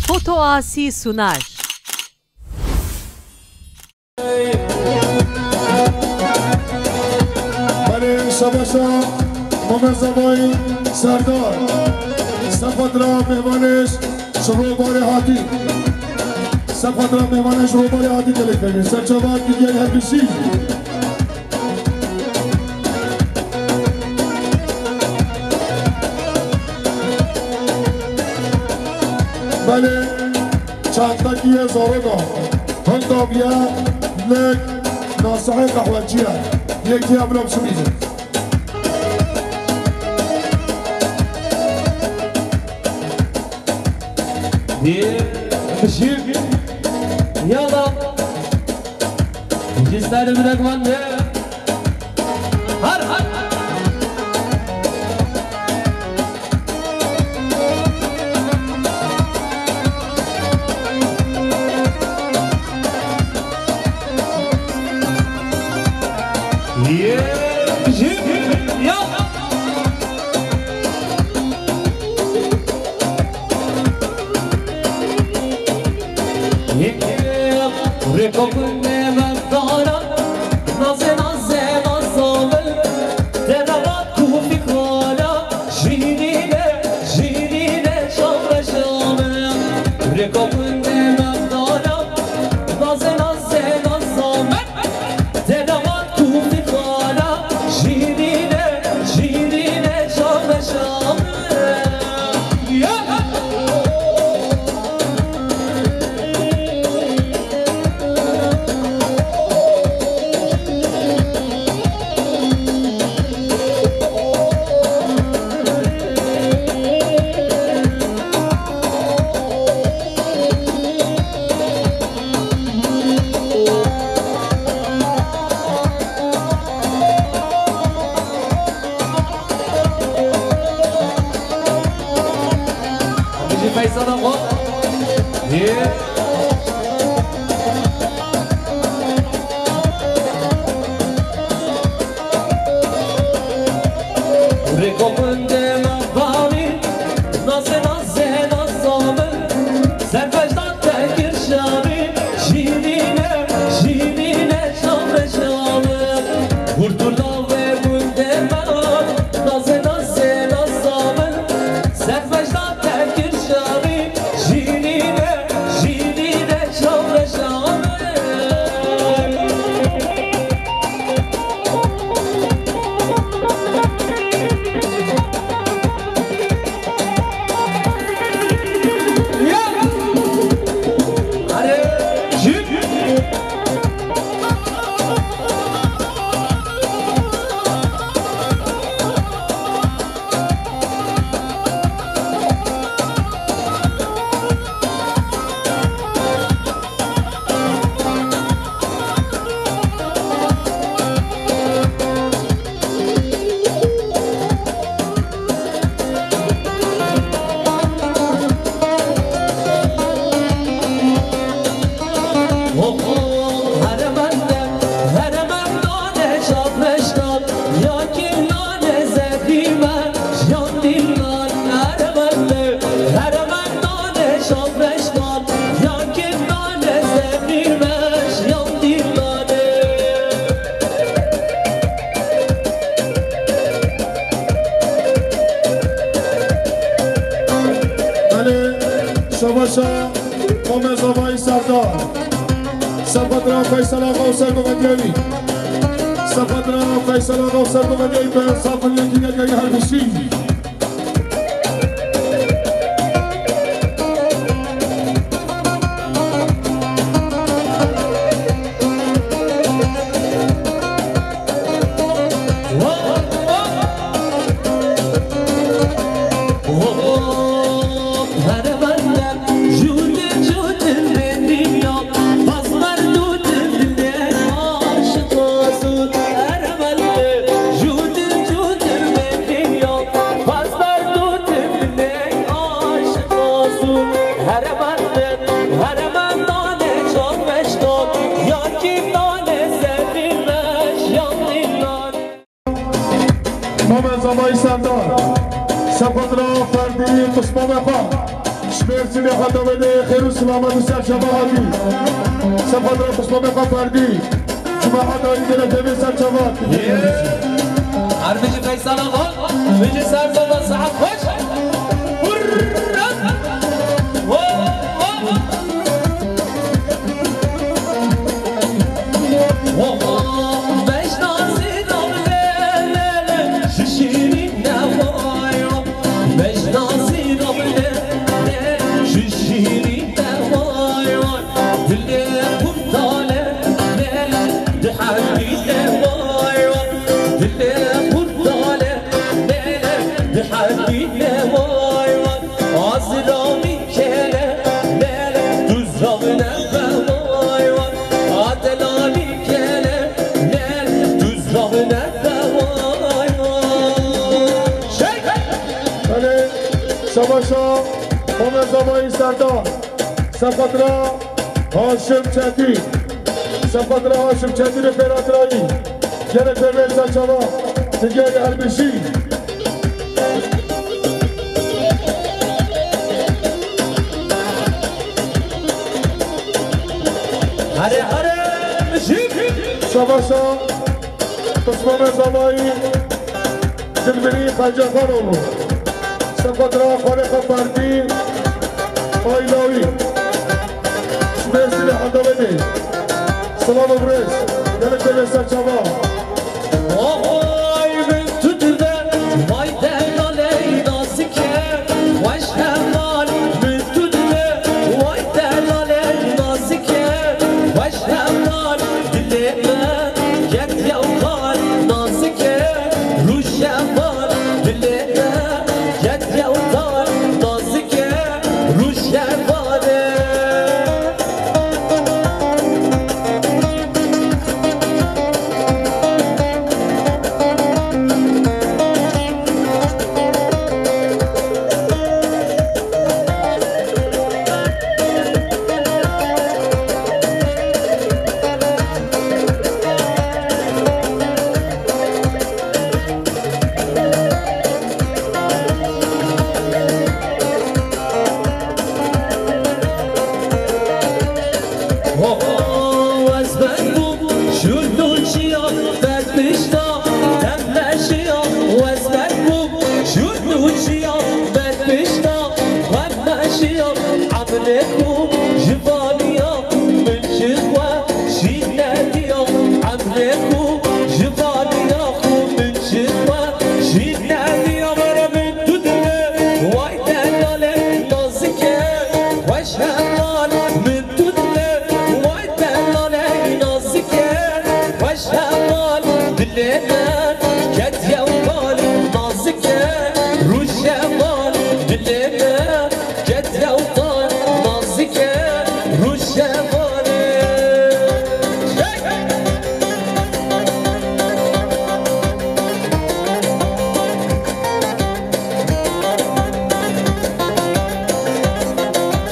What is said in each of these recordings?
Foto Asi sunar. برای شباشا ممزبای سردار صفت را مهمانش شروع هاتی صفت را مهمانش شروع هاتی کلیک کنید سرچوان دیگر هر بشی بله چندتاکیه زارگا هندابیه لک ناسحه قهوچیه یکی ابرام شمیده بشير يلا جستان منك من هر شباشا ممزبای سردار صفت را فیصل آقا حسین گوگیوی صفت را فیصل آقا حسین گوگیوی به انصاف یکی گرگی هر بشی ممزبای سردار سپت را فردی مصمم خواه شمرتي لي حدا بده خير وسلامة وسعد شبابي سفر قسمة بقى فردي جماعة داري دلة تبي سعد شباب عربيجي فيصل آقا بيجي سر زمان ساعت خوش شباشا همزبایی سردار سپترا هاشم چتی سپترا هاشم چتی رفیراترایی گره پرویل زچاوا دیگری هربشی هره هره مشیب شباشا قسم همزبایی دلبری خنجه خانمو سپترا خالق فردی آیلاوی شمرسی لحظه بده سلام برس گره پرویل زچاوا آهای من تو درده وای دلاله نازکه وش همال من تو درده وای دلاله نازکه وش همال دل من یک یوکال نازکه روش همال دل من یک یوکال نازکه روش هماله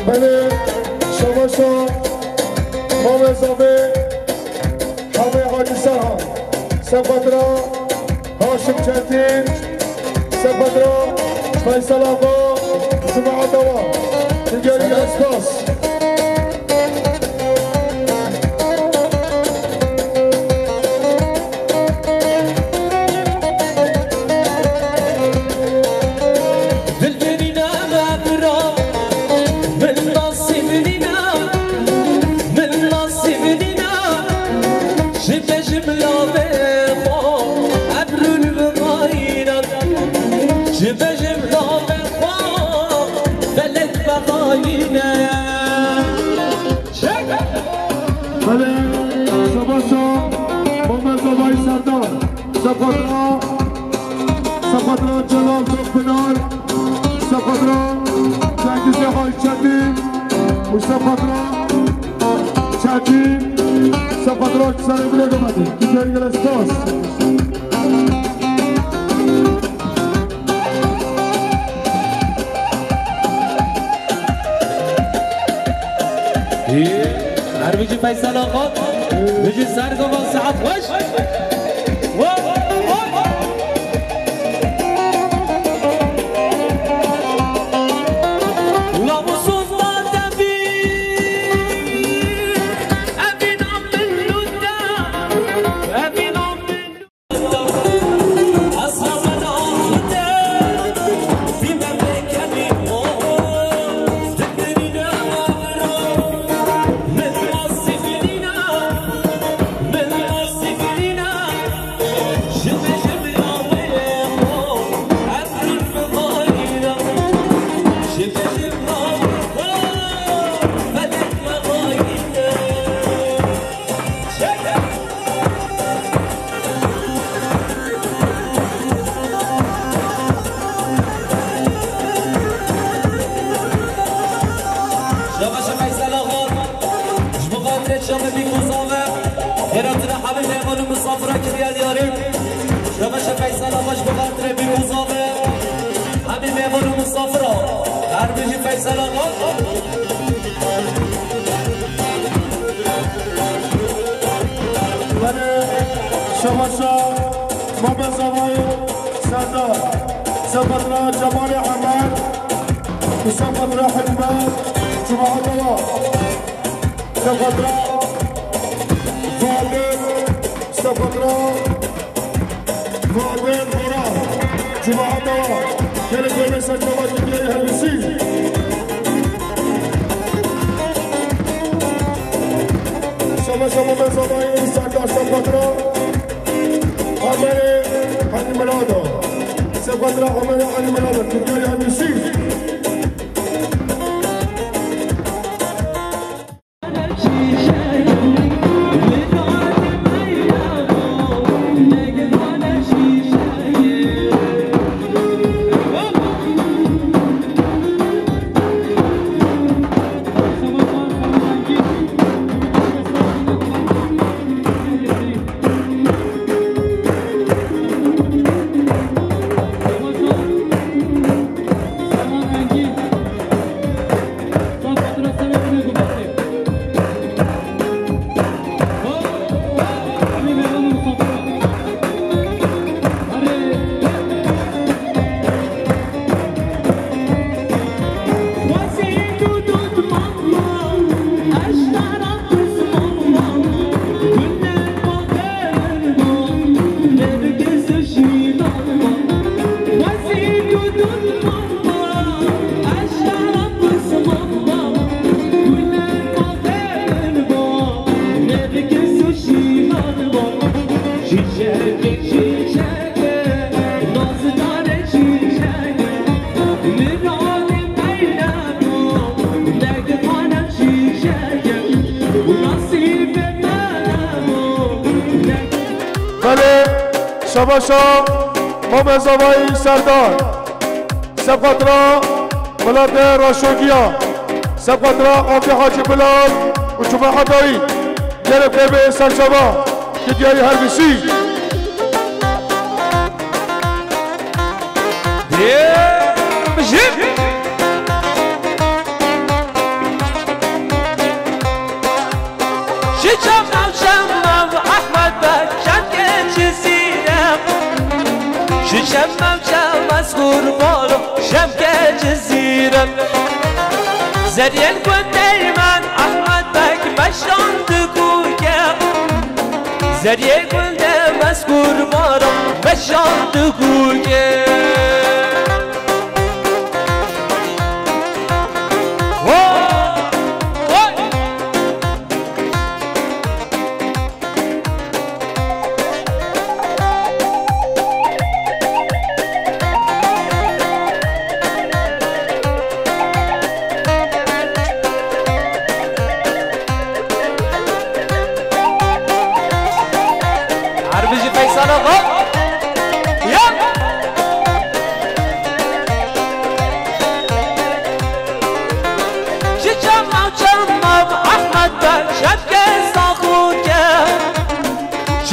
بله شباشا همزبه همه حادثه ها سپترا هاشم چتین سپترا فیصل آقا جماعت آقا دیگری اسپاس بله شباشا همزبایی سردار سپترا جلال دخبنار سپترا جنگیز های چتی و سپترا چتی سپترا سر بله گمده دیگری گلستاس عربيجي فيصل آقا بيجي سرقة ساعات خوش لا سفرنا جمال حماد وسفرنا حلمان جماعة الله سفرنا فاضل سفرنا فاضل مراد جماعة الله كانت بيمسا جماعة جميعي هلسي شما من زماني سعداء سفرنا عمري حني ملاده سفرنا عمري حني ملاده جميعي هلسي شباشا مام زوایی سردار سبقترا بلاد راشوگیا سبقترا آقای حاجی بلال و جمعه دایی گرفته به سرشبا که دیاری هر بسی شمم مسکور بارو شم که جزیرم زرین کنده من احمد بک بشاند کوکم زرین کنده مسکور بارو بشاند کوکم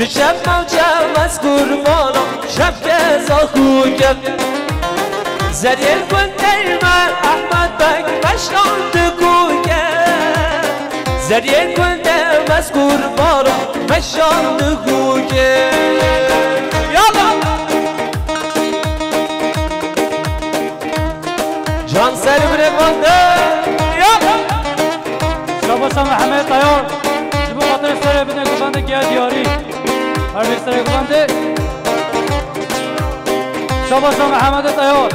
شب موجه مذکور مالا شب که زاخوگم زریر کنده من احمد بک مشاند کوگم زریر کنده مذکور مالا مشاند کوگم یالا جان سر برگانده یالا شباشا محمد طیار جبو خاطر سر بده گوشنده گیا دیاری هر بیستر گوشنده شباشا محمد طیار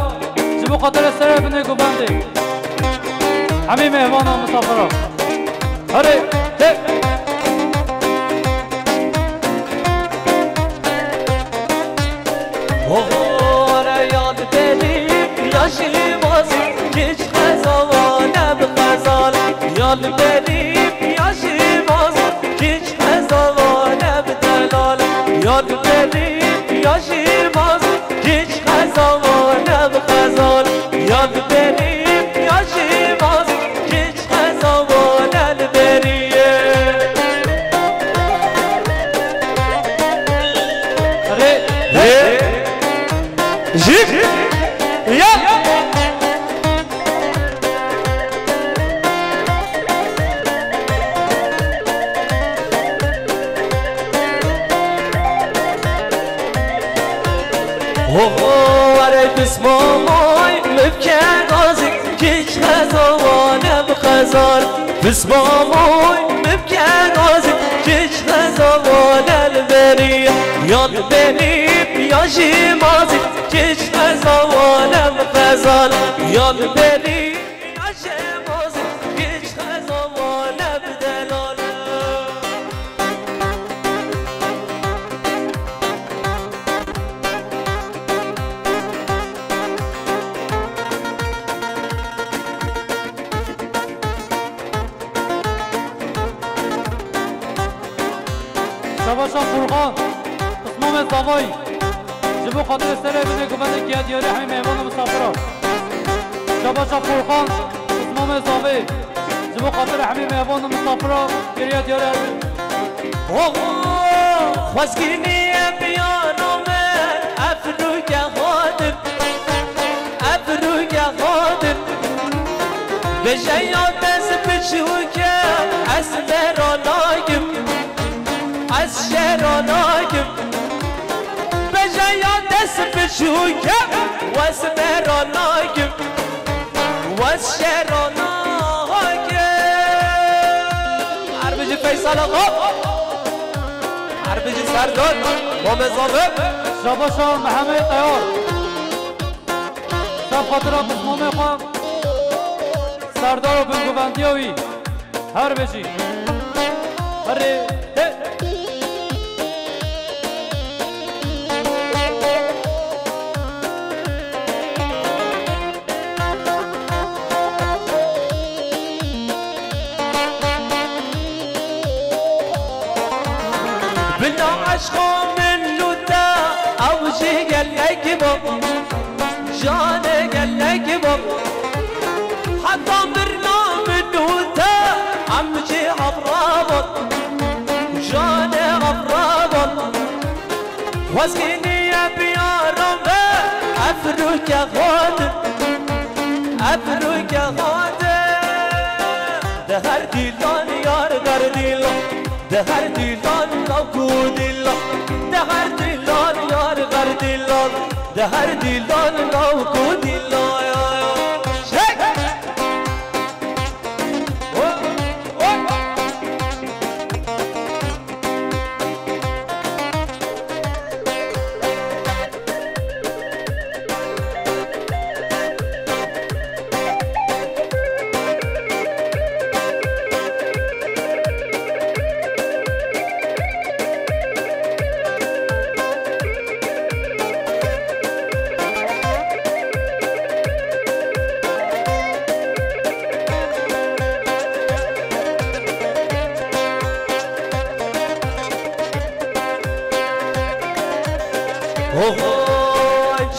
جبو خاطر سر بده گوشنده همین مهمان و مسافران هره ده اوه یاد دلی یاشی بازی کش خزانه بغزال یاد بریم یا شیماز هیچ خزانه بدلال یاد بریم یا شیماز هیچ خزانه بغزال یاد بریم یا شیماز هیچ خزانه بریه جيب يا هو ورد اسمه ماي مبكان غازي كيش خزانه بخزان باسمه ماي مبكان غازي كيش خزانه البريه ياد بنيب يا شي مازي كيش خزانه بخزان ياد بنيب يا شي مازي كيش خزانه بدلال شباشا فرقان قسمام زاوای جبو خاطر سره بده گفته که دیاری همین مهمان مسافران شباشا فرقان قسمام زاوای جبو خاطر همین مهمان مسافران گریه دیاری همین خوزگینی بیانومه افروگ خادم افروگ خادم به جیاد از بچوکم از برانایم از شرانایم به جیاد از بچوکم و از برانایم و از شرانایم عربجی فیصل آقا عربجی سردار مامزاوه شباشا محمد تیار سب خاطرات قسمام خوام سردار و بنگوبندیاوی هر بشی هره بلا عشقا من لوتا اوجي قلق باب جاني قلق باب حتى برنامج لوتا عمجي عبرابط جاني عبرابط واسكيني يا بيارم افروك يا غادر افروك يا غادر دهر ديلان يار در ديلان دهر ديلان لوكود الله دهر ديلان يار غر ديلان دهر ديلان لوكود الله يا شيك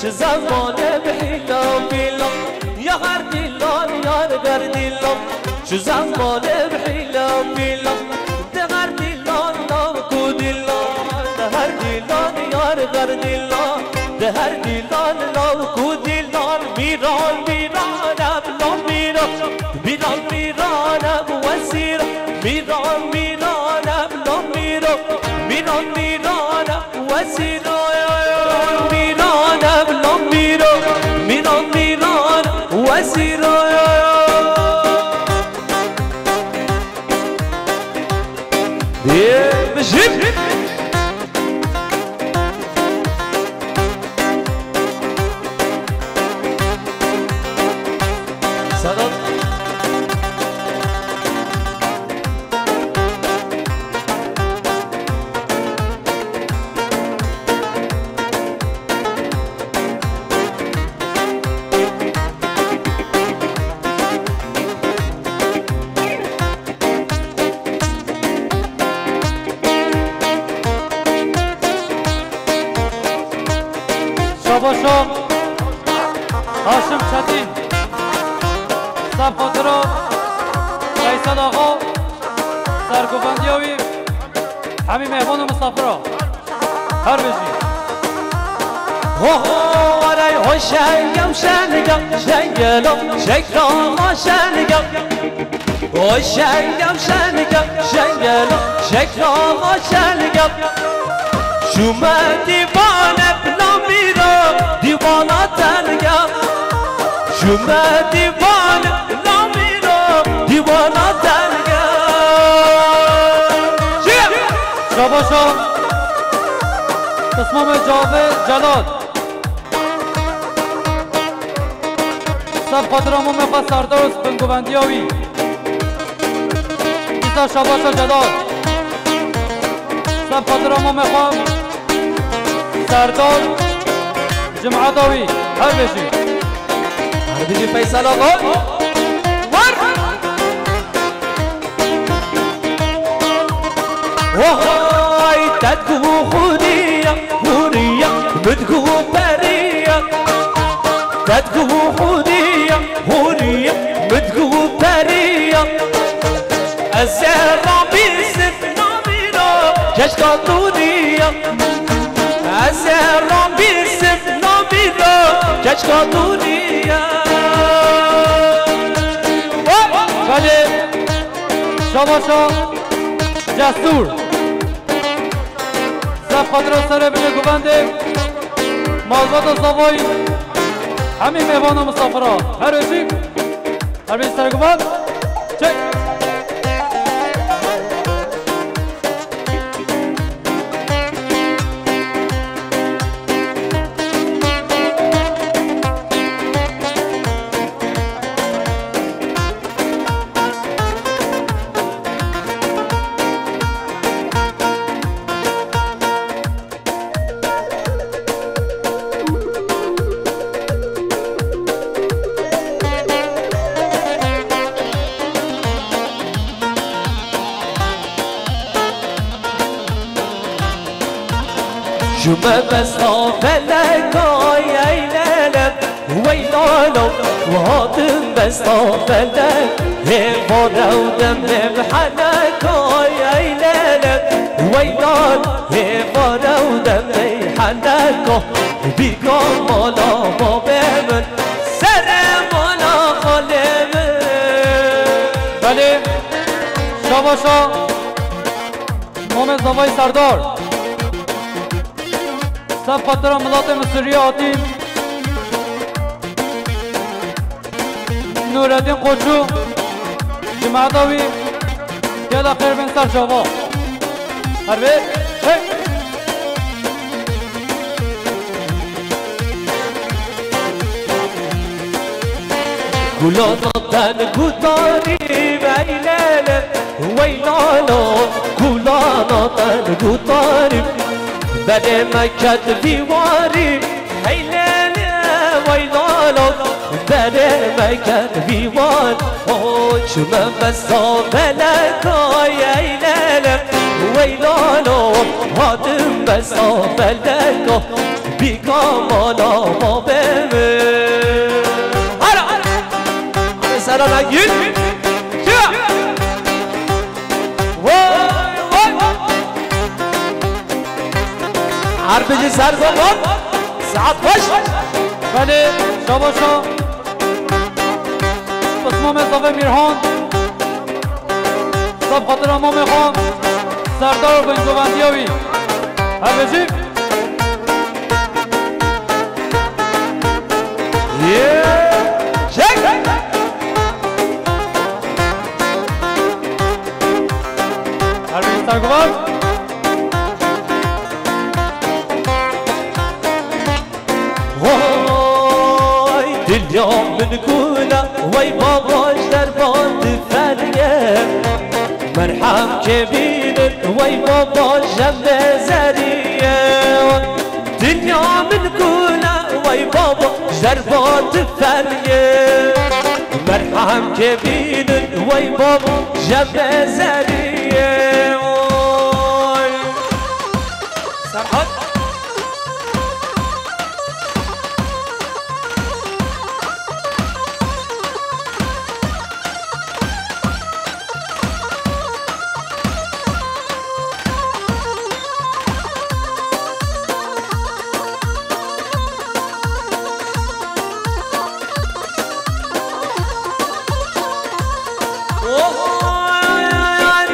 چه زمانه بحیلا بیلا یا هر دیلان یار در دیلا چه زمانه بحیلا بیلا ده هر دیلان ناکو دیلا ده هر دیلان یار در دیلا ده هر دیلان ناکو دیلان میران میران ابلا میران میران میران ابو وسیر میران میران ابلا میران میران میران ابو وسیر میران میران وسیرا بشیم صدا شباشا هاشم چتین سب خاطرات فیصل آقا سرگوبندیاوی همین مهمان و مسافرها هر بجی آره ها شنگم شنگم شکرام ها شنگم شنگم شکرام ها شنگم شما دیوانه بلا میرم دیوانا تنگم شما دیوانه بلا میرم دیوانا تنگم شباشا قسمام جاوه جلال سب خاطرام و مخوا سردار و سپنگوبندیاوی ایسا شباشا جلال سب خاطرام و مخوا سردار جمعاتاوی هر بشی فیصل آقا وای تدگو خودیا خوریا بدگو بریا تدگو خودیا خوریا بدگو بریا از رام بیسف نامیرا کشکا دوریا از رام بیسف نامیرا کشکا دوریا بله شباشا جسور سب خاطر سر بینه گوونده مالبات و زاوای همین مهمان و مسافرها هر روزی هر بین سر گوند چک شما بسا فلکای ایلالم ویلالم وهاتم بسا فلک هفارودم بحنکای ایلالم ویلال هفارودم بحنکا بیگان مالا بابمن سر مالا خالمن بله شباشا مام زوای سردار سب خاطر ملات مصری آتیم نوردین قوچو جمعتاوی یالا خیر بین سر جوا هر بی گلانا تن گوداری ویلاله ویلالا گلانا تن گوداری بده مکت دیواری هیلاله ویلالا بده مکت دیوار چون بسا فلکای هیلاله ویلالا هاتم بسا فلکا بیکامالا ما بمه سلام نگیر هر بجی سر زمان ساعت باش بله شباشا قسمام اضافه میرهان سب خاطر امام خان سردار و بنگوبندیاوی هر بجی هر بجی سرگوبند دنیا من گولا وی باباش در باند فریه مرحم که بینن وی باباش جمع زریه دنیا من گولا وی باباش در باند فریه مرحم که بینن وی باباش جمع زریه سرحد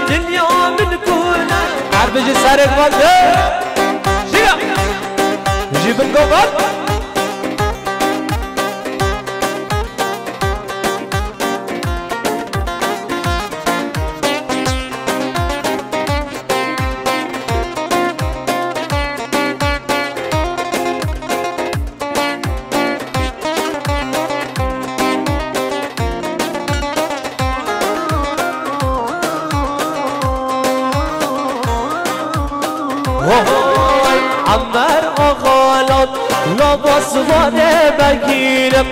دنیا من کنه هر بجی سرک بانده جيب القبر عمر آقالات لباس وانه بگیرم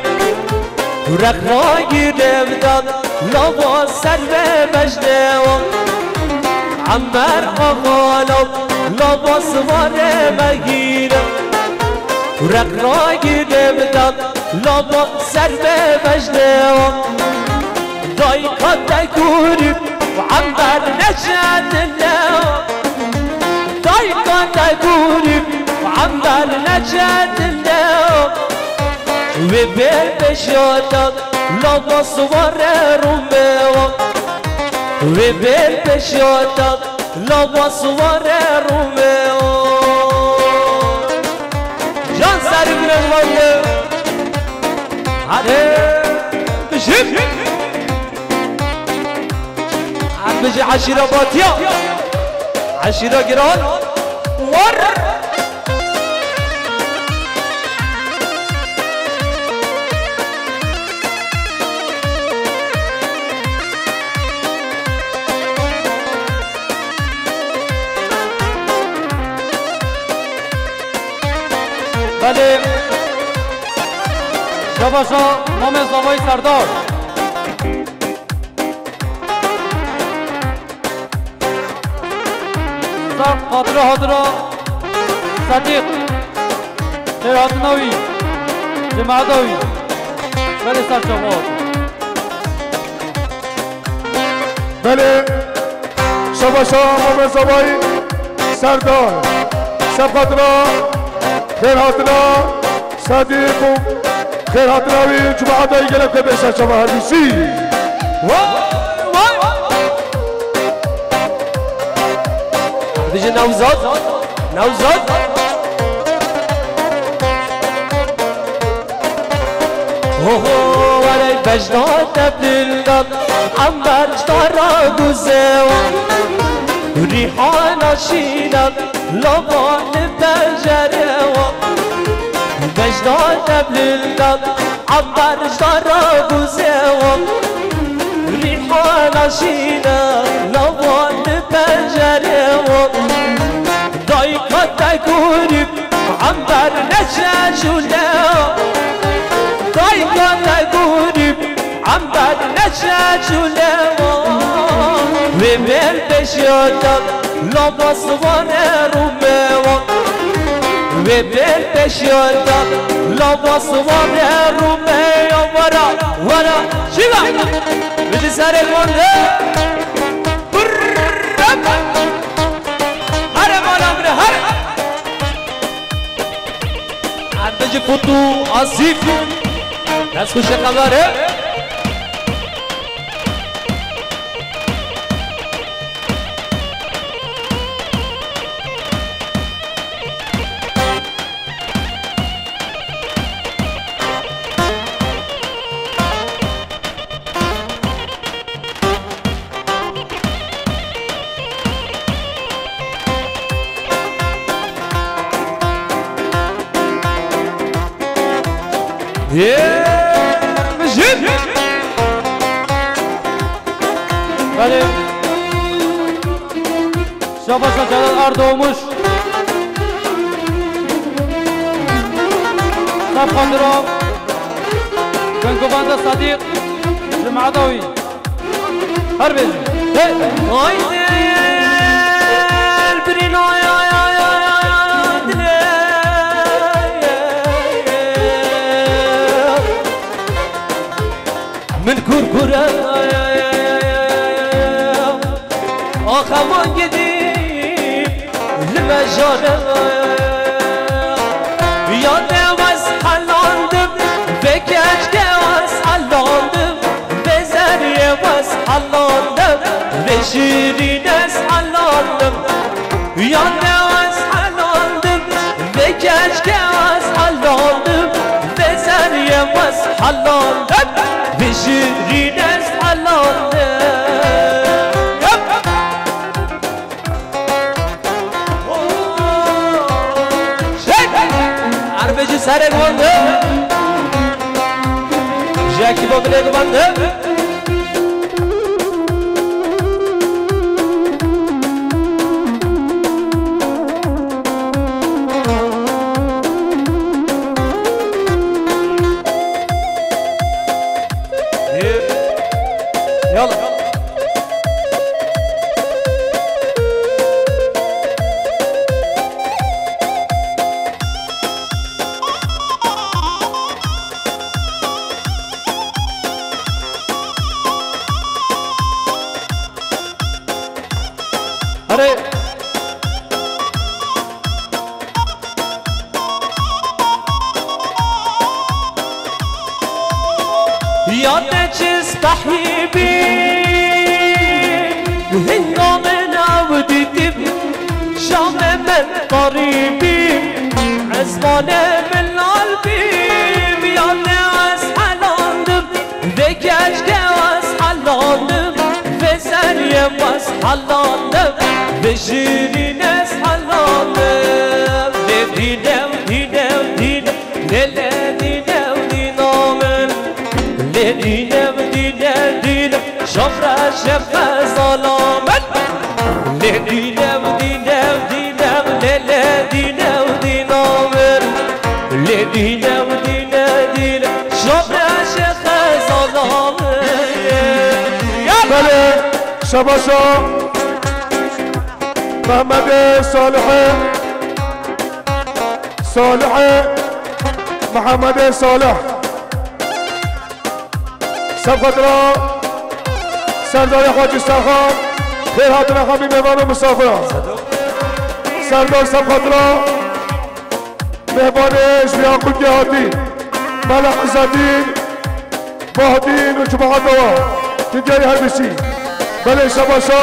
رخنا گیرم داد لباس سر بجنم عمر آقالات لباس وانه بگیرم رخنا گیرم داد لباس سر بجنم دای کات کوریم عمر نشد الله دايقان دوري وعمال نجد اليوم وبالبشوتك لما صور روميو وبالبشوتك لما صور روميو جان ساري من الموضوع عليه بشيب عم بجي عشيرة باطية عشيرة جيران ور بله شباشا نام زاوای سردار خاطره حاضره صدیق خیراتناوی جمعداوی بله سرچوات بله شباشا نام زاوای سردار سبقتنا خیراتنا صدیق و خیراتناوی جمعداوی گرفته بشه شما همیشی بيجي نوزاد نوزاد هو ولی بجنات تبدیلداد عنبر دارا گوزوان ریحان شیدد لبان پنجروان بجنات تبدیلداد عنبر دارا گوزوان ریحان شیدد لبان پنجروان دایکات کوریم عنبر نشجوله دایکات کوریم عنبر نشجوله و بل بشیادم لباس وانه رومه و بل بشیادم لباس وانه رومه ورا ورا چیلا بجی سر گنده بجي فوتو عصيف ناس خوش خبره مجيب بله شباشا جلال اردوموش سب خاندرام گنگوبند صدیق جمعداوی هر بیزی آی دل برین آی آی آی آی دل من كركرة آخمان جديد لمجانا يا نواس حلاندم بكج نواس حلاندم بزر يواس حلالم به شیرین از حلالم یانه از حلالم به کشکه از حلالم به زریم از حلالم به شیرین از حلالم عربجی سره گوانده جاکی با بله گوانده يلا هري يا نجس تحيبي هنگام نودی دب شام من قریبی عزمان من البیم یانه از حلالم و گشته از حلالم و زریم از حلالم و شیرین از حلالم دینم دینم دینم دل دینم دینامن دینم دینم دینم شفره شفه ظلامت دینم دینم دینم دل دینم دینامن دینم دینم دینم شفره شفه ظلامت بله شباشا محمد صالح محمد صالح سبقت را سردار خواجی سرخان خیر حاضر خواهی مهمان و مسافران سردار سبقت را مهمانش بیاقود گهاتی ملک عزالدین مهدین و جماعت دوا تجاری هربیسی بله شباشا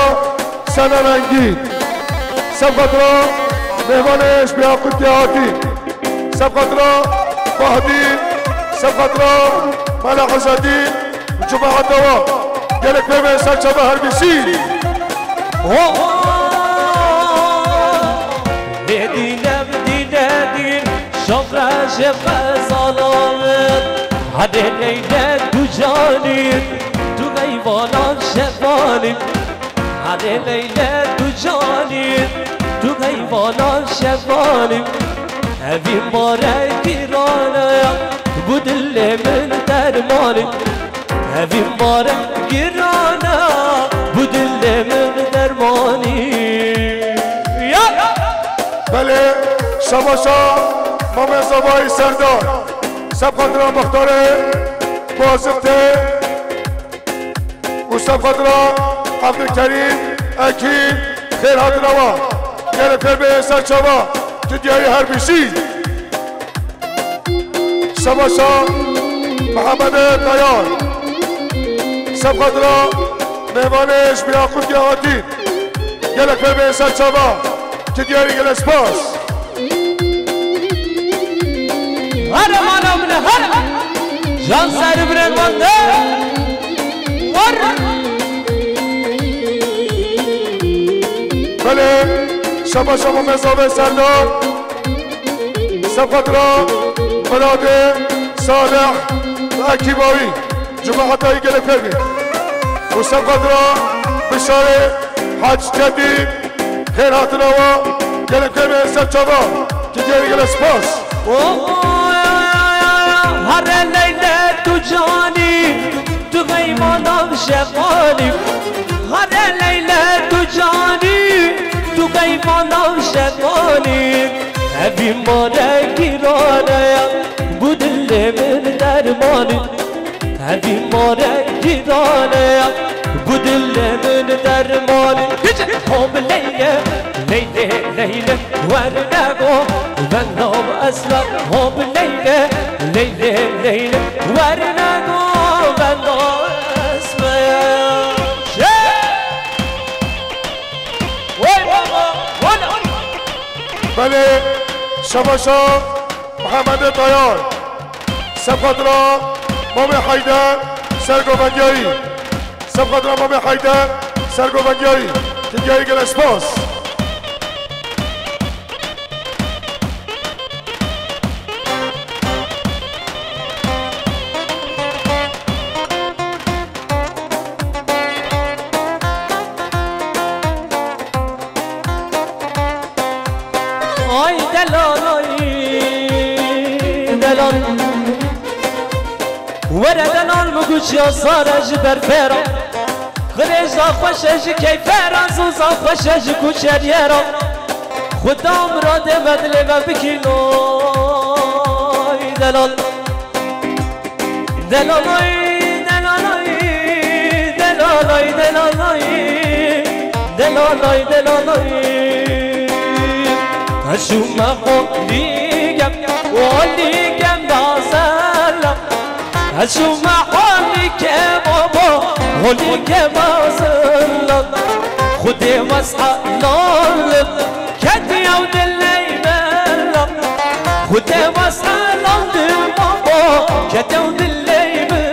سنه رنگی سبقت را مهمانش بیاقود گهاتی سبقت را مهدین سبقت را ملک عزالدین جماعت دوا گلک به سرچه هربیسی دینم دینم دین شفره شفه ظلامت هده لیله تو جانیم تو غیبانان شفانیم هده لیله تو جانیم تو غیبانان شفانیم هفیم باره گیرانه bu dilimin dermanı Evim var girana bu dilimin dermanı بله شباشا مامن زبای سردار سبخاطر مختار بازفته و سبخاطر عبدالکریم اکیم خیر حاضروا گرفته به سرچوا تجاری هربیسی شباشا محمد تیار سبخاطر مهمانش بیاقود گهاتی گرفته به سرچوا تجاری گلسپاس هر مانم نه هر جان سر برنده ور بله شما شما مزاوه سردار سبخاطر مراد صالح و اکیباوی جماعت های گرفته بید و سبخاطر بشار حج جدید خیر حاطروا گرفته به سرچوا تجاری گلسپاس هر لیله تو جانی تو غیبانم شفانی هر لیله تو جانی تو غیبانم شفانی هفیم باره گیرانه bu dilimin dermanı هفیم باره گیرانه bu dilimin dermanı هم لیله لیله لیله ورنگو بندم اصلا هم لیله لیله لیله ورنگو بندم اصلا بله شباشا محمد طیار سبخاطرا مام حیدر سرگوبنگیایی سبخاطرا مام حیدر سرگوبنگیایی تنگیایی گلسپاس آی دلال دلال وره دلال مگوچ یا سارج بر فرا خریجا خوشش کیفرا زوزا خوشش کوچر یرا خدا مراده بدله و بکیلوی دلال دلالای دلالای دلالای دلالای دلالای دلالای هشوم خوالیگم والیگم بازلم هشوم خوالیگم بابا والیگم بازلم خودی مسحا لالم کدی او دلی بلم خودی مسحا لالم بابا کدی او دلی بلم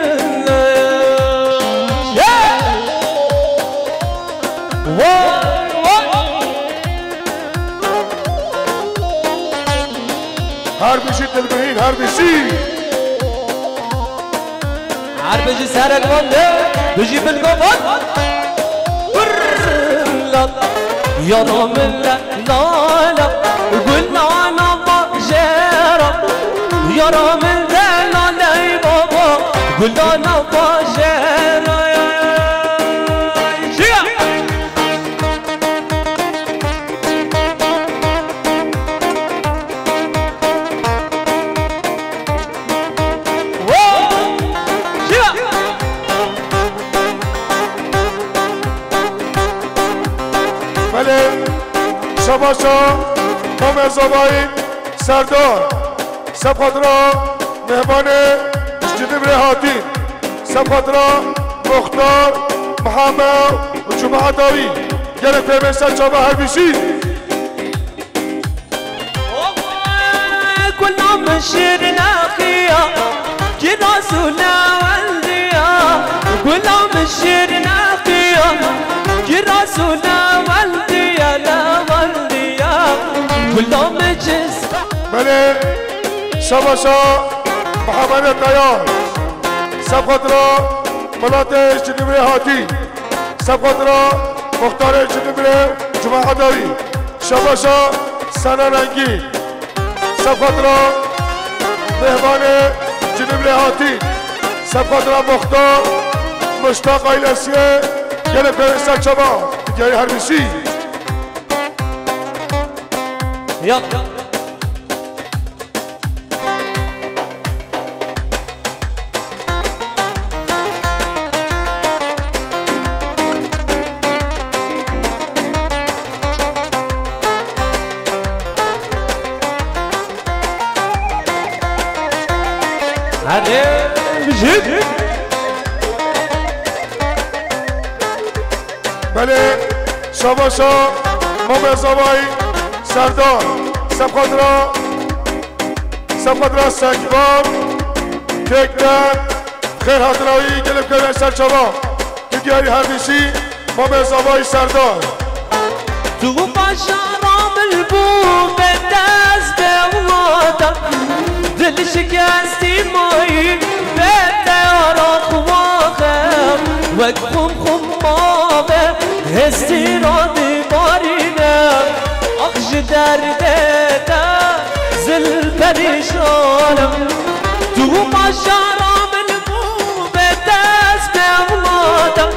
هر بشی دلبهین هر بشی هر بشی سرک بانده بشی بلگوان برلال یانا من لالا گلانا باجرا یانا من دلالای بابا گلانا باجرا شباشا مام زبایی سردار سبخاطرا مهمان جنوب رهاتین سبخاطرا مختار محمد و جمعه داوی گره پیمستر چابه هر بیشی كلنا مشيرنا خيا كي راسنا والديا كلنا مشيرنا خيا كي راسنا والديا لا والديا كلنا مجلس بله شباشا محمد طیار سبخاطرا ملات جنوب رهاتی سبخاطرا مختار جنوب جمعه داوی شباشا سنا رنگی سبخاطرا مهمان جنوب رهاتی سبخاطرا مختار مشتاق ایلسیه گله پیوستر چابا دیگری هر بیشی يا هذه بجد بله شباشا مام زبایی سردار سبخاطرا سکبار ککدر خیر حضراوی گلب کرن سرچابا دیگری هر بیشی مام زبایی سردار تو باشارم البوم دست بوادم دل شکستی مایی به تیارا خواهم وقفم خمامه استیرادی بارینم اخش درده زل پریشانم تو باشارم البوم دست بوادم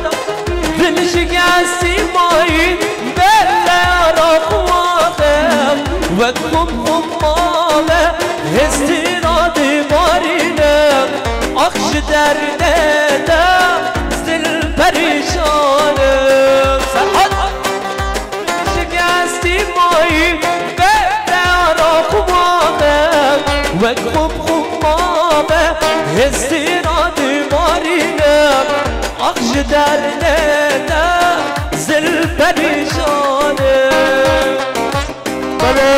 دل شکستی مایی به تیارا خواهم وقفم خمامه استیرادی بارینم اخش درده زل پریشانم سرحد شکستی مایی به دارا خواهم وقفم خمامه استیرادی بارینم اخش درده زل پریشانم بله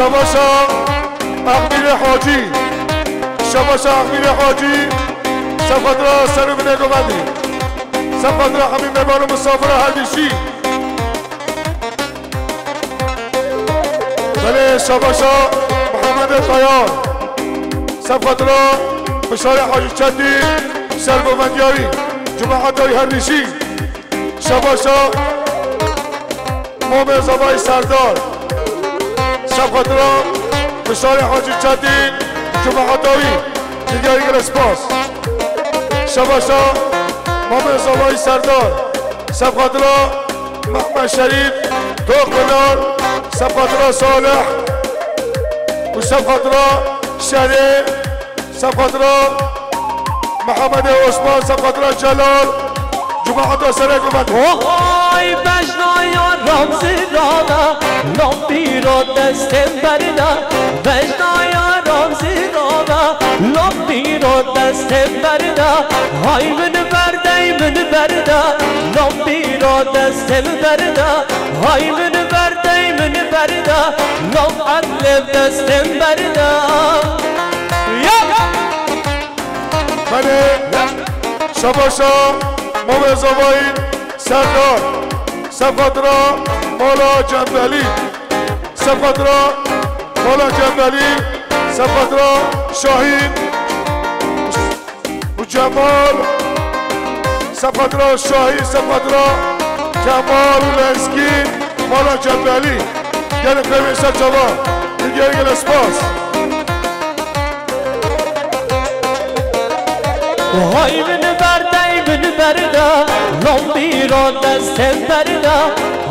شباشا اخمیر حاجی شباشا اخمیر حاجی صفت را سر بینه گوندی صفت را همین مهمان مسافر هردیشی بله شباشا محمد طیار صفت را بشار حاجی چندی سر گوندیاری جماعت های هردیشی شباشا مومن زبای سردار صفت را بشار حاجی چندی جماعت های دیگری گلسپاس شباشا مومن زبای سردار صفت را محمد شریف توق بنار صفت را صالح و صفت را شریف صفت را محمد عثمان صفت را جلال جماعت سره گمد وای بجنایا رمزی رانا لامبی را دستم برده بجنایا رمزی رانا لامبی را دستم برده های من برده لامبی را دستم برده های من برده لام عدل دستم برده بله شباشا مومن زبای سردار صفت را مولا جنبلی صفت را مولا جنبلی صفت را شاهین و جمال صفت را شاهین صفت را جمال و لنسکی مولا جنبلی یعنی فهمیسا جوان دیگه گل اسپاس های من برده لامبی را دستم برده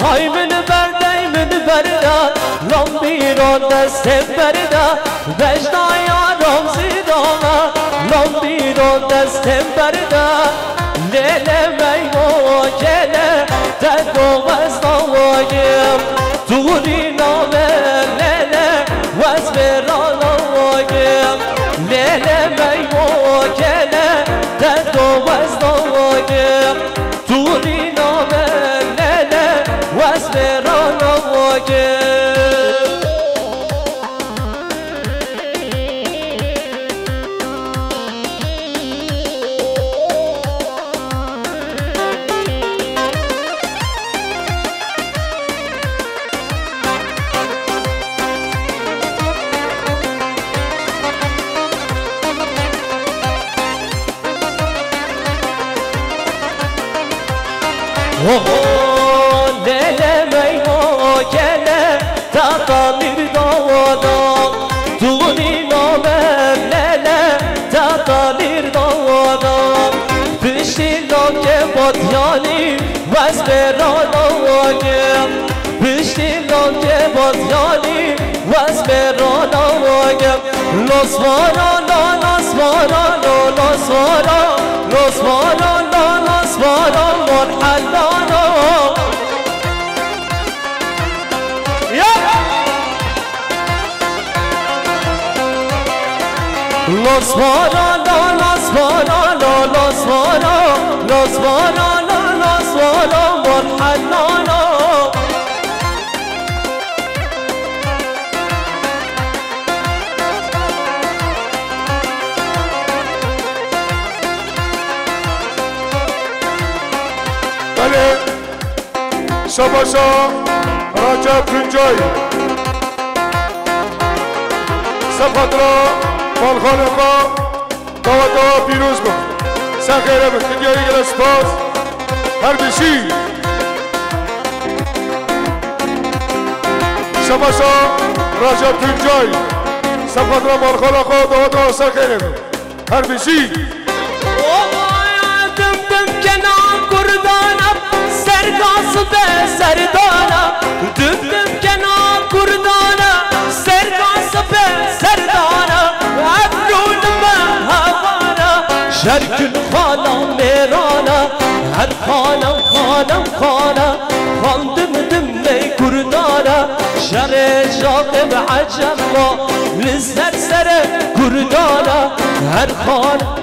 های من برده لامبی را دستم برده وجدایا رمزی دانا لامبی را دستم برده لیله میمو گله تدو وزنوایم توری نامه لیله وزبرانوایم لیله میمو گله تدو وزنوایم توری نامه لیله وزبرانوایم لیله میمو گله تطالیر دادا دونی نامه لیله تطالیر دادا پشتی لاکه بادیانی وزبرانا واگم پشتی لاکه بادیانی وزبرانا واگم لسوارا لا لسوارا لا لسوارا لسوارا لا لسوارا مرحلانا لسوارا لا لسوارا لا لسوارا لسوارا لا لسوارا مرحلانا بله شباشا رجب کنجای صفت را مالخانقا دوا پیروز با سخیره به کنجایی گلسپاس هر بشی شباشا رجب کنجای صفت را مالخانقا دوا سخیره به هر بشی سردانا دمدم کنا کردانا سرگاس به سردانا ابرون من هوانا شرکن خانا میرانا هر خانم خانا خاندم دمی کردانا شر شاقب عجم ما لسر سر کردانا هر خانا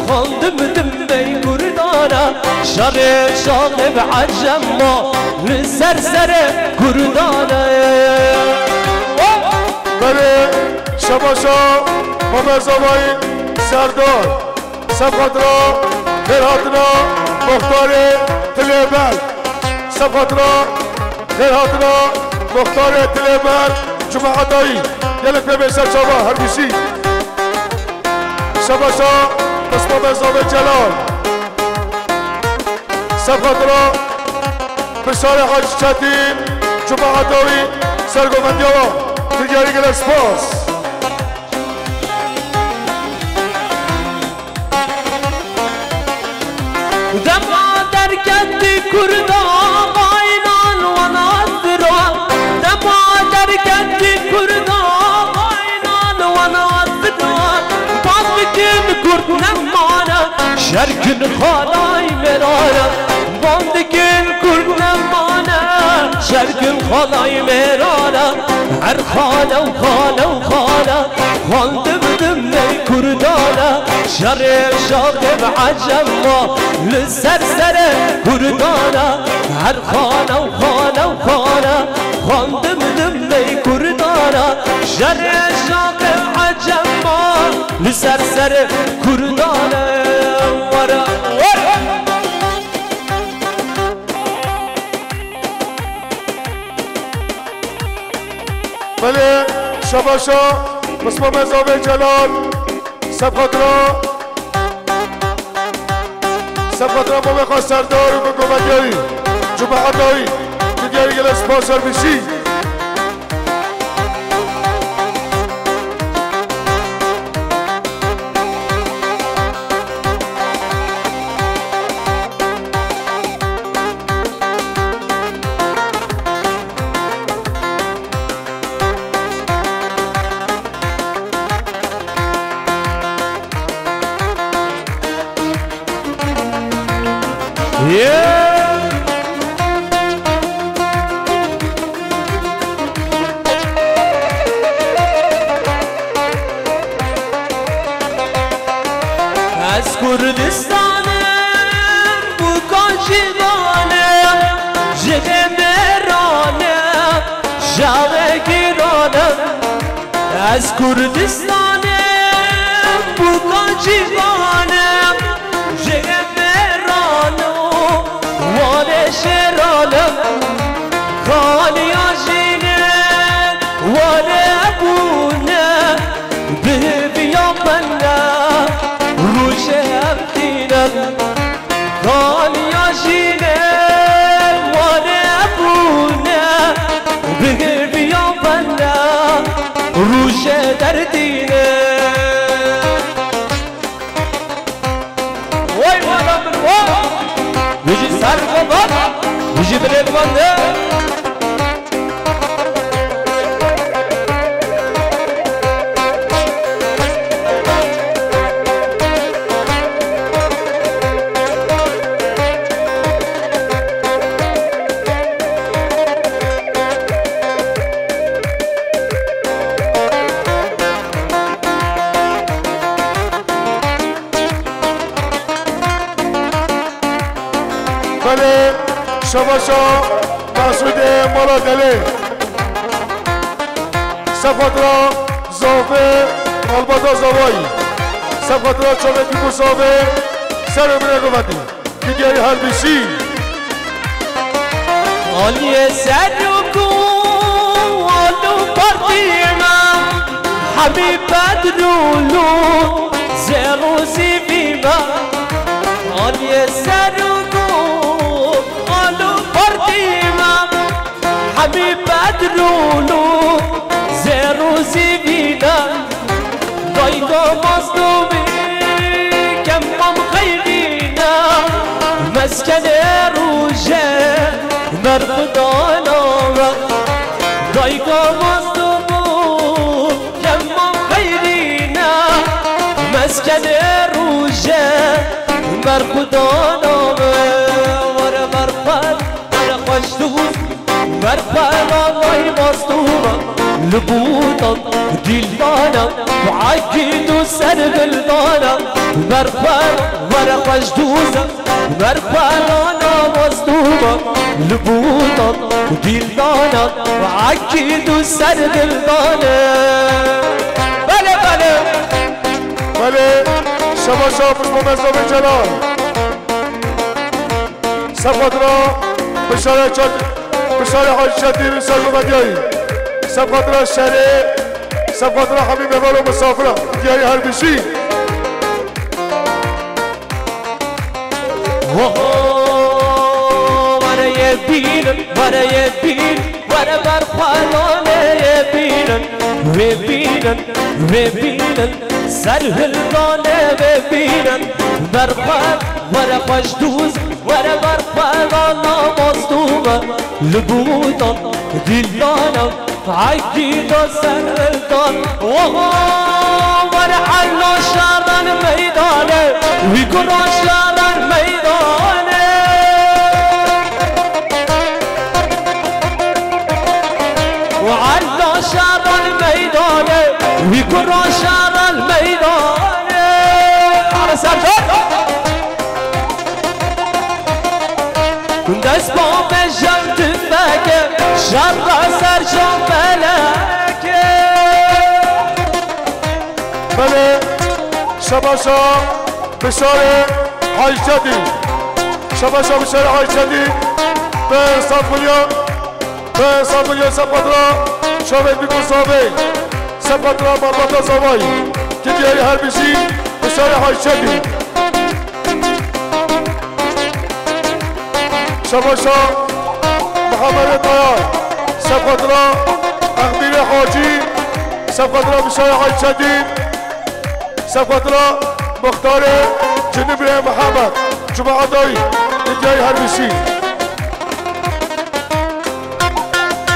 خاندم دمی کردانا شر شاقب عجم ما لسر سر کردانا بله شباشا ممزاوای سردار سبخاطرا خیرهاتنا مختار تلیبل سبخاطرا خیرهاتنا مختار تلیبل جماعتایی یلک بمیسر چابا هر بیشی شباشا قسم مزاوای جلال سبخاطرا بشار حاج چتین جماعتایی سرگومندی آقا تیگری گل اسپاس دما در کندی کردان آینان و ناظران دما در کندی کردان آینان و ناظران باز بکن کرد نمانا شرکن خالای مرارا باز بکن کرد نمانا شرکن خالای مرارا هر خاله و خاله و خاله خاندم دمنی کردانا شرف شاقب عجبا لسر سر کردانا هر خانه و خانه و خانه خاندم دمنی کردانا شرف شاقب عجبا لسر سر کردانا ورا بله شباشا بسم مزاوی جلال سبخاطرا موقع سردار و بگومدیایی جماعتایی دیگری گل اسپاسر بیشی از کردستانم بو کاشیوانم جده مرانم شاوه گیرانم از کردستانم بو کاشیوانم جده مرانم وال شرانم خالی آجینم وال ابونم به بیام منم روشم دینم خالی آجینم وال ابونم به بیام منم روش در دینم وای والا من وای بجی سر قبار بجی بلد بنده بله شباشا مسعود مالادله سبخاطرا زاوه البادا زاوایی سبخاطرا چوبتی بوساوه سر من گومدی دیگری هر بیشی آلی سرکو آلو پارتیمم حبیب بدرولو زیرو زیبیمم آلی سرکو آلو پارتیمم حبیب بدرولو زیرو زیبیمم دایگا مصدومی کمم خیلینا مسکن روژه مرقدانا دایگا مصدوم کمم خیلینا مسکن روژه مرقدانا ور مرقد ور خوشتوز مرقد آقای مصدوم لبوطا دیلدانا وعقید و سر قلبانا بربر ورقش دوزم بربرانا مصدومم لبودم دیلدانم و عکید و سر دلدانم بله بله بله شما شافش ممزم جلال سبقت را بشاره حاج شدیر سرگومدیایی سبقت را شره سبقت را حبیب اول و مسافره دیاری هر بشی ورای بینن ورای بین ورای برپالانه بینن و بینن و بینن سرهلدانه و بینن برپال ورای خوش دوز ورای برپالانه مصدومه لبودم دیلدانم عقید و سرهلدان ورای حلا شارن میدانه وی گناه شارن میدانه وعلا شارن میدانه وی گناه شارن میدانه آره سرجان دست با مجم تفکه شر سرجان ملکه بله شباشا بشاره حاج جدید شباشا بشاره حاج جدید به سامبولیا سبقت را شاید بیکن صحبه سبقت را مربطا زوایی که دیاری هر بشی بشاره حاج جدید شباشا محمد طیار سبقت را اخبیر حاجی سبقت را بشاره حاج جدید سبقت را مختار جنوب محمد جمعه دایی دیگری هر بشی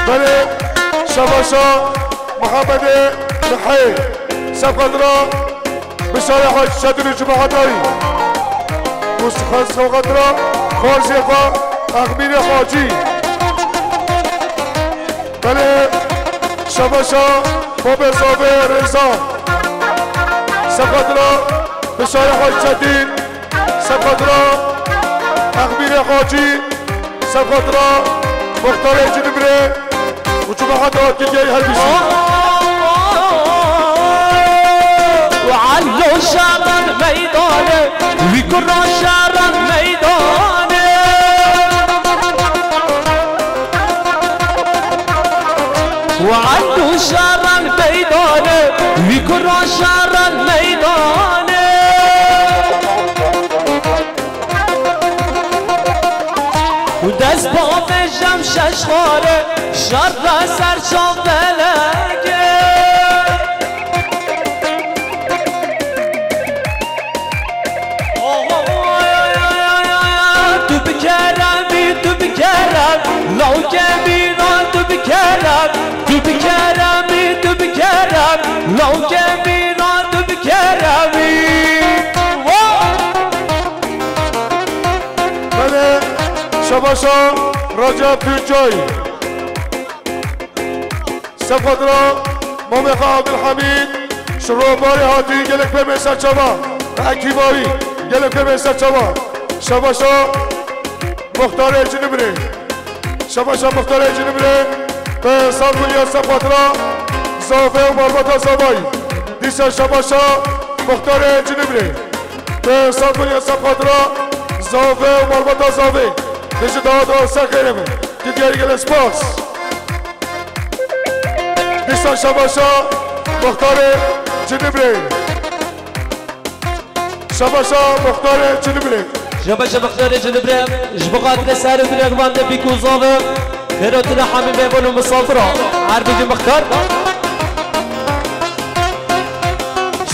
بله شباشا محمد نحی سبقت را بشاره حاج شدیر جمعه دایی سبقت را خارزیقا اخمیر حاجی بله شباشا باب زابه رزا سبقت را بشاره حاج جدید سبقت را اخبیر حاجی سبقت را مختار جنبره و جمعه داد که جایی هر بشی وعلو شارن میدانه وی گناه شارن میدانه وعلو شارن میدانه وی گناه شارن میدانه و دست با مجم ششخاره شر سرچان بلگه تو بکرمی تو بکرم لو کمیران تو بکرم تو بکرمی تو بکرم لو کمیران تو بکرمی بله شباشا راجع پیرجایی سبقت را مامخ عبدالحمید شروع باری هاتی گلک پر به سرچما حکیمایی گلک پر به سرچما شباشا مختار جنبره شباشا مختار جنبره به سالمونیا سبقت را زافه و مربطا زابایی دیشا شباشا مختار جنبره به سالمونیا سبقت را زافه و مربطا زاوه دیشا داد و سخیرمه که دیاری گل اسپاس دیشا شباشا مختار جنبره شباشا مختار جنبره شباشا مختار جنبره جبقات نسار برقمان نبيكو ظالم خيراتنا حبيب يبون مسافرة عربي مختار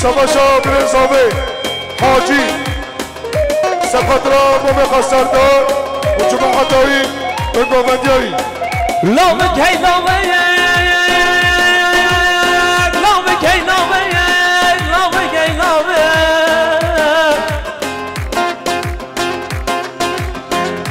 شباشا برزاوي حاجي سبقت را ممخ سردار و جمعه دایی برگومندیایی لامك هي لامك لامك هي لامك لامك هي لامك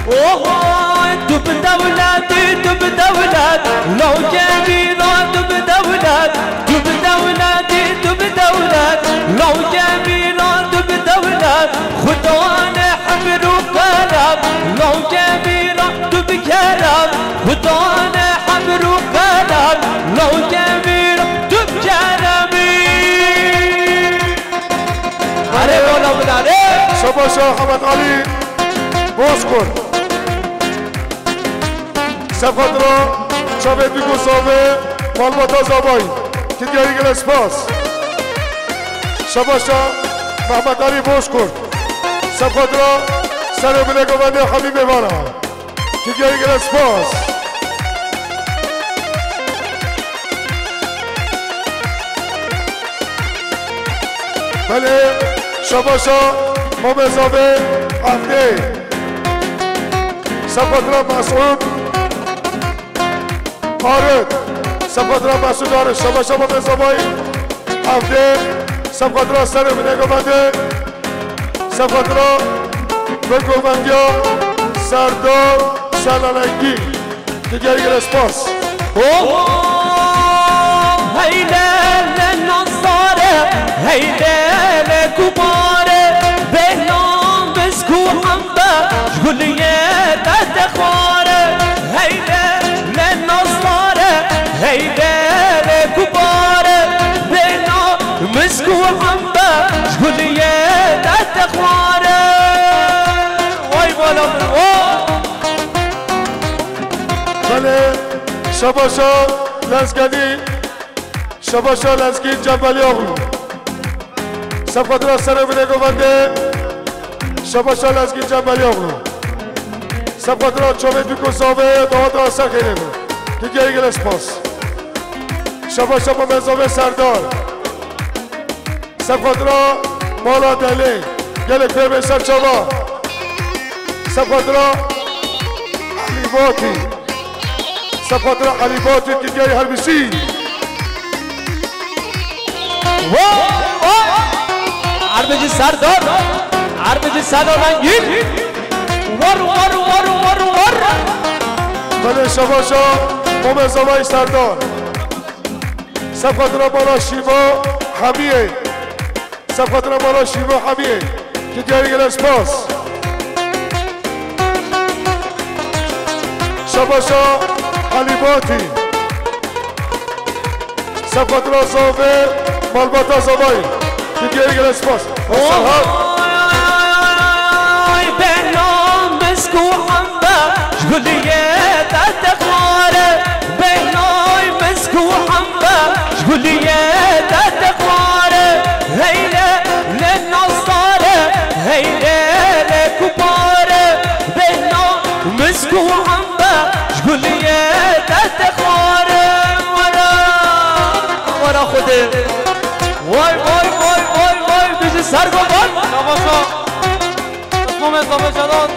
اوه دب دولتي دب دولت لو جميلان دب دولت دب دولتي دب دولت لو جميلان دب دولت کرم خدا نحبر و کرم لو گمیرم تو بکرم خدا نحبر و کرم لو گمیرم تو بکرمی اره بالا بلاره شباشا حمد علی باز کن سفت را شاید بگو صابه مالباتا زابایی که دیاری گل اسپاس شباشا محمد علی باز کن سفت را سر بله گوانده حبیب بارا که دیاری گل اسپاس بله شباشا ممزابه عهده سفت را مسعود آرد سفت را مسعود آرد شباشا ممزابه عهده سفت را سر بنگوانده سفت را بگوانده سردار سلالنگی دیگری گر اسپاس هیلل نصاره هیلل کباره بهنام بسکو حمبه شگلیه دست خواره هیلل نصاره هیلل کباره بهنام بسکو حمبه شگلیه دست خواره وای بالا بله شباشا لزگدی شباشا لزگی جنبالی آغلو سفت را سر بینه گوانده شباشا لزگی جنبالی آغلو سفت را چوبه بیکو زاوه دهات آسر خیلی بود که گیری گل اسپاس شباشا ممزاوه سردار سفت را مالا دلی گل کرمه سر چابا سفت را علیباتی سفت را علیباتی که گیری هربیسی عربجی سردار عربجی سردار رنگین ور ور ور ور ور بله شباشا ممزاوه سردار سفت را مالا شیوا حمیه سفت را مالا شیوا حمیه که گیری گل اسپاس شباشا علیباتی سفت را زاوه مالباتا زاوایی که گیری گل اسپاس بهنام بسکو حمبه شگلیه دست خواره بهنام بسکو حمبه شگلیه دست خواره هیله نصاره هیله کباره بهنام بسکو حمبه شگلیه دست خواره ورا خوده وای وای وای وای وای بیشی سر گوان شباشا اسمم اضافه جلال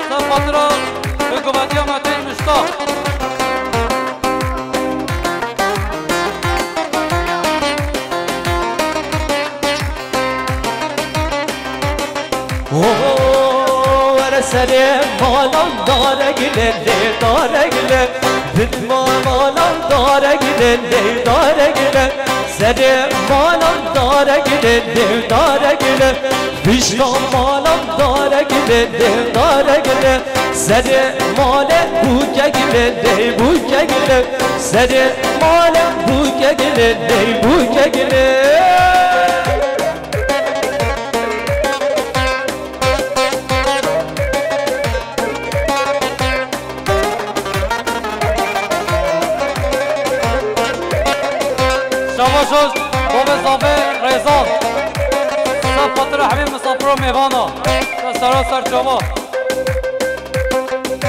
سفت را به گوانده متین مشتاق ور سر مالان داره گله داره گله دل مالان داره گله داره گله سر مالان داره گله داره گله پیشتان مالان داره گله داره گله سر مال بوکه گله بوکه گله سر مال بوکه گله بوکه گله شباشا باب اضافه ریزان سفت را حبیب مسافر و میوانا سراسر چاوا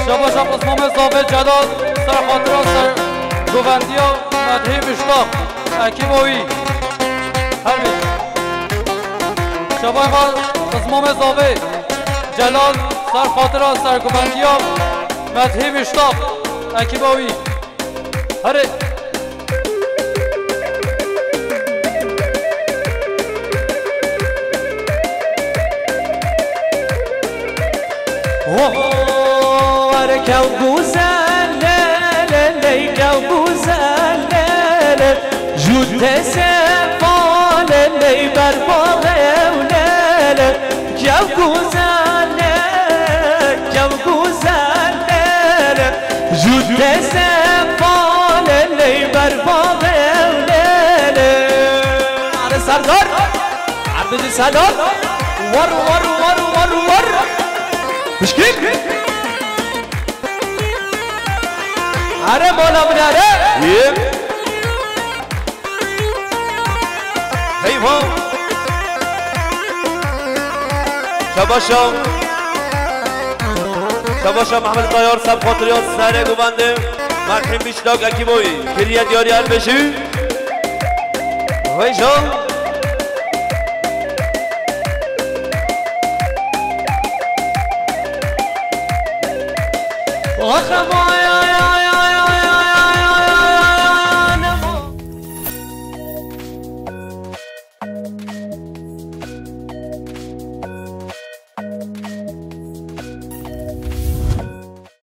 شباشا اسمم اضافه جلال سر خاطر سر گووندی و مدهی مشتاق اکیبوی هر بیش شباشا اسمم اضافه جلال سر خاطر سر گووندی و مدهی مشتاق اکیبوی هره ورکو گوزن لیکو گوزن جود سفال لی بر باغ اولاد گوزنه کم گوزنه جود سفال لی بر باغ لیله آره سردار عبدی سلام ور ور ور ور ور مشکل آره مولا من آره حیوان شباشم محمد طیار سب خاطریات سره گوونده مرحیم بیشتاک اکی بوی کریه دیاری هر بشی ویشم آخه ما